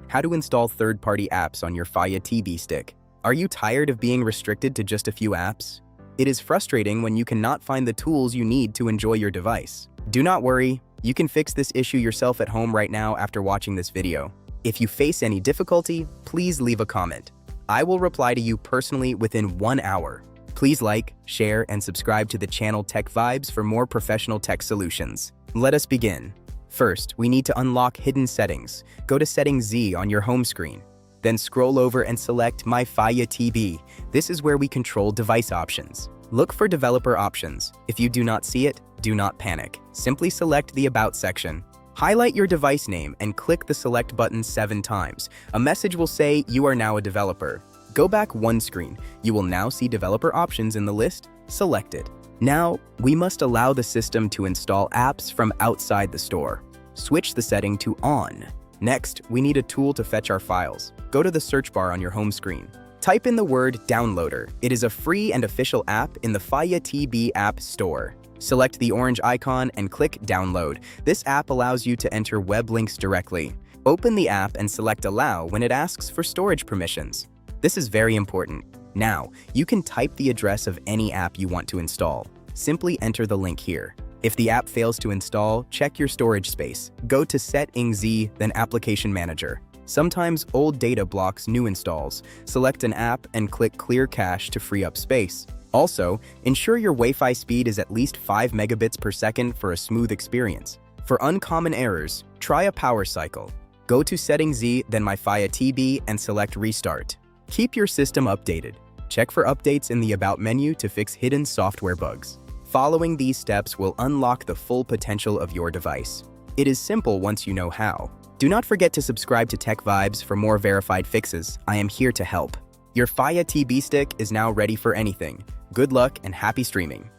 How to install third-party apps on your Fire TV stick. Are you tired of being restricted to just a few apps? It is frustrating when you cannot find the tools you need to enjoy your device. Do not worry, you can fix this issue yourself at home right now after watching this video. If you face any difficulty, please leave a comment. I will reply to you personally within 1 hour. Please like, share, and subscribe to the channel Tech Vibes for more professional tech solutions. Let us begin. First, we need to unlock hidden settings. Go to Settings Z on your home screen. Then scroll over and select My Fire TV. This is where we control device options. Look for developer options. If you do not see it, do not panic. Simply select the About section. Highlight your device name and click the Select button 7 times. A message will say you are now a developer. Go back one screen. You will now see developer options in the list. Select it. Now, we must allow the system to install apps from outside the store. Switch the setting to On. Next, we need a tool to fetch our files. Go to the search bar on your home screen. Type in the word Downloader. It is a free and official app in the Fire TV App Store. Select the orange icon and click Download. This app allows you to enter web links directly. Open the app and select Allow when it asks for storage permissions. This is very important. Now, you can type the address of any app you want to install. Simply enter the link here. If the app fails to install, check your storage space. Go to Settings Z, then Application Manager. Sometimes old data blocks new installs. Select an app and click Clear Cache to free up space. Also, ensure your Wi-Fi speed is at least 5 megabits per second for a smooth experience. For uncommon errors, try a power cycle. Go to Settings Z, then My Fire TV, and select Restart. Keep your system updated. Check for updates in the About menu to fix hidden software bugs. Following these steps will unlock the full potential of your device. It is simple once you know how. Do not forget to subscribe to Tech Vibes for more verified fixes. I am here to help. Your Fire TV stick is now ready for anything. Good luck and happy streaming.